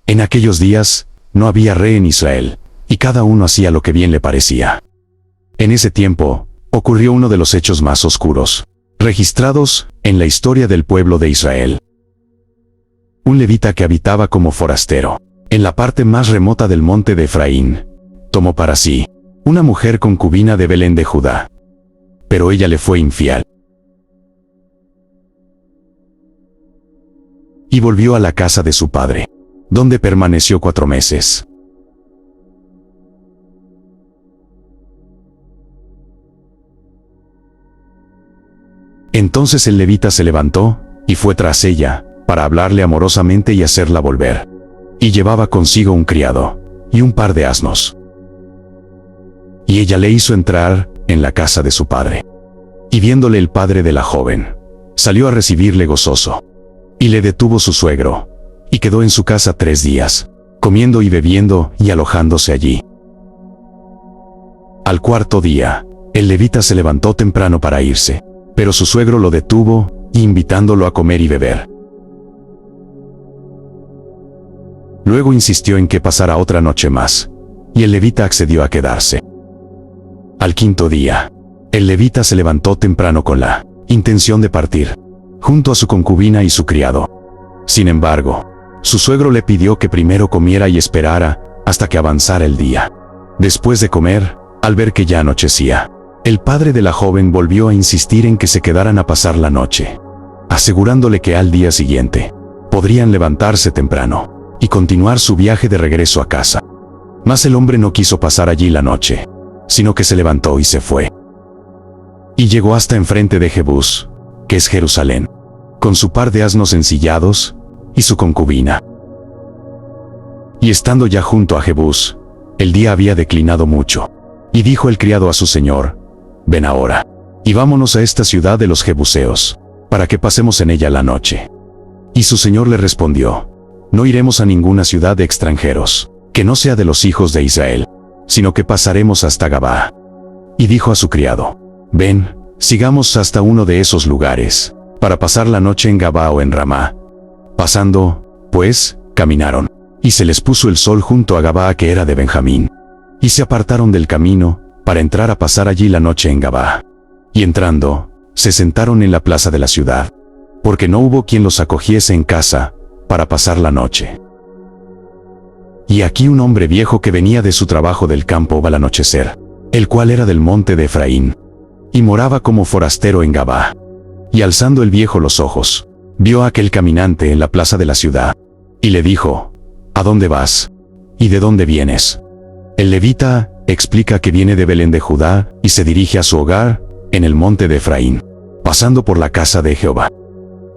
En aquellos días, no había rey en Israel, y cada uno hacía lo que bien le parecía. En ese tiempo, ocurrió uno de los hechos más oscuros, registrados en la historia del pueblo de Israel. Un levita que habitaba como forastero, en la parte más remota del monte de Efraín, tomó para sí una mujer concubina de Belén de Judá. Pero ella le fue infiel. Y volvió a la casa de su padre, donde permaneció 4 meses. Entonces el levita se levantó, y fue tras ella, para hablarle amorosamente y hacerla volver. Y llevaba consigo un criado, y un par de asnos. Y ella le hizo entrar en la casa de su padre. Y viéndole el padre de la joven, salió a recibirle gozoso. Y le detuvo su suegro, y quedó en su casa 3 días, comiendo y bebiendo y alojándose allí. Al 4.º día, el levita se levantó temprano para irse, pero su suegro lo detuvo, invitándolo a comer y beber. Luego insistió en que pasara otra noche más, y el levita accedió a quedarse. Al 5.º día, el levita se levantó temprano con la intención de partir, junto a su concubina y su criado. Sin embargo, su suegro le pidió que primero comiera y esperara hasta que avanzara el día. Después de comer, al ver que ya anochecía, el padre de la joven volvió a insistir en que se quedaran a pasar la noche, asegurándole que al día siguiente podrían levantarse temprano y continuar su viaje de regreso a casa. Mas el hombre no quiso pasar allí la noche, sino que se levantó y se fue. Y llegó hasta enfrente de Jebús, que es Jerusalén, con su par de asnos ensillados y su concubina. Y estando ya junto a Jebús, el día había declinado mucho, y dijo el criado a su señor: «Ven ahora, y vámonos a esta ciudad de los Jebuseos, para que pasemos en ella la noche». Y su señor le respondió: «No iremos a ninguna ciudad de extranjeros, que no sea de los hijos de Israel, sino que pasaremos hasta Gabaa». Y dijo a su criado: «Ven, sigamos hasta uno de esos lugares, para pasar la noche en Gabaa o en Ramá». Pasando, pues, caminaron, y se les puso el sol junto a Gabaa, que era de Benjamín. Y se apartaron del camino, para entrar a pasar allí la noche en Gabaa. Y entrando, se sentaron en la plaza de la ciudad, porque no hubo quien los acogiese en casa, para pasar la noche. Y aquí un hombre viejo que venía de su trabajo del campo al anochecer, el cual era del monte de Efraín, y moraba como forastero en Gabaa. Y alzando el viejo los ojos, vio a aquel caminante en la plaza de la ciudad, y le dijo: «¿A dónde vas? ¿Y de dónde vienes?». El levita explica que viene de Belén de Judá y se dirige a su hogar en el monte de Efraín, pasando por la casa de Jehová.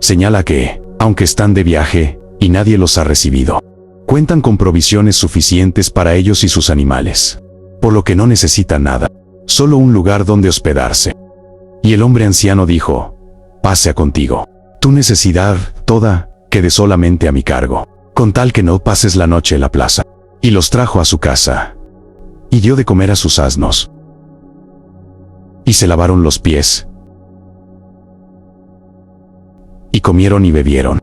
Señala que, aunque están de viaje y nadie los ha recibido, cuentan con provisiones suficientes para ellos y sus animales, por lo que no necesitan nada, solo un lugar donde hospedarse. Y el hombre anciano dijo: «Pase contigo tu necesidad toda, quede solamente a mi cargo, con tal que no pases la noche en la plaza». Y los trajo a su casa, y dio de comer a sus asnos. Y se lavaron los pies, y comieron y bebieron.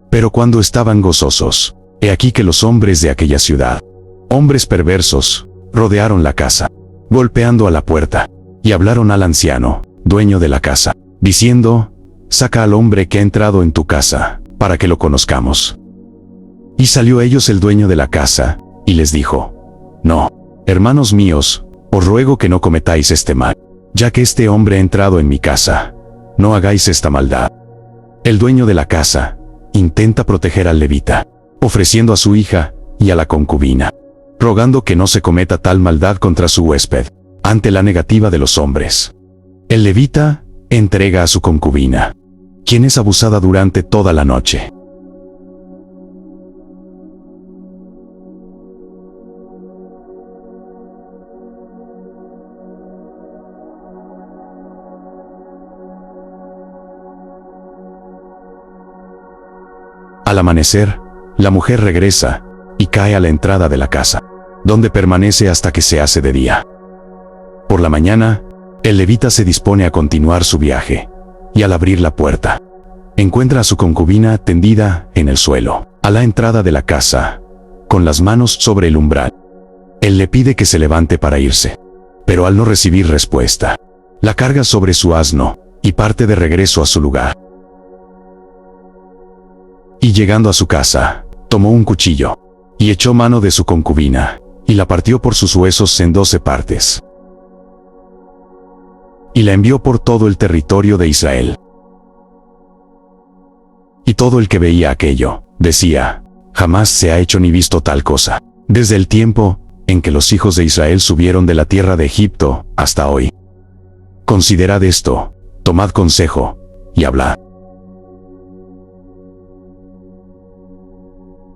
Pero cuando estaban gozosos, he aquí que los hombres de aquella ciudad, hombres perversos, rodearon la casa, golpeando a la puerta, y hablaron al anciano, dueño de la casa, diciendo: «Saca al hombre que ha entrado en tu casa, para que lo conozcamos». Y salió ellos el dueño de la casa, y les dijo: «No, hermanos míos, os ruego que no cometáis este mal, ya que este hombre ha entrado en mi casa. No hagáis esta maldad». El dueño de la casa intenta proteger al levita, ofreciendo a su hija y a la concubina, rogando que no se cometa tal maldad contra su huésped. Ante la negativa de los hombres, el levita entrega a su concubina, quien es abusada durante toda la noche. Al amanecer, la mujer regresa y cae a la entrada de la casa, donde permanece hasta que se hace de día. Por la mañana, el levita se dispone a continuar su viaje, y al abrir la puerta, encuentra a su concubina tendida en el suelo, a la entrada de la casa, con las manos sobre el umbral. Él le pide que se levante para irse, pero al no recibir respuesta, la carga sobre su asno y parte de regreso a su lugar. Y llegando a su casa, tomó un cuchillo y echó mano de su concubina y la partió por sus huesos en 12 partes. Y la envió por todo el territorio de Israel. Y todo el que veía aquello, decía, jamás se ha hecho ni visto tal cosa, desde el tiempo en que los hijos de Israel subieron de la tierra de Egipto hasta hoy. Considerad esto, tomad consejo, y hablad.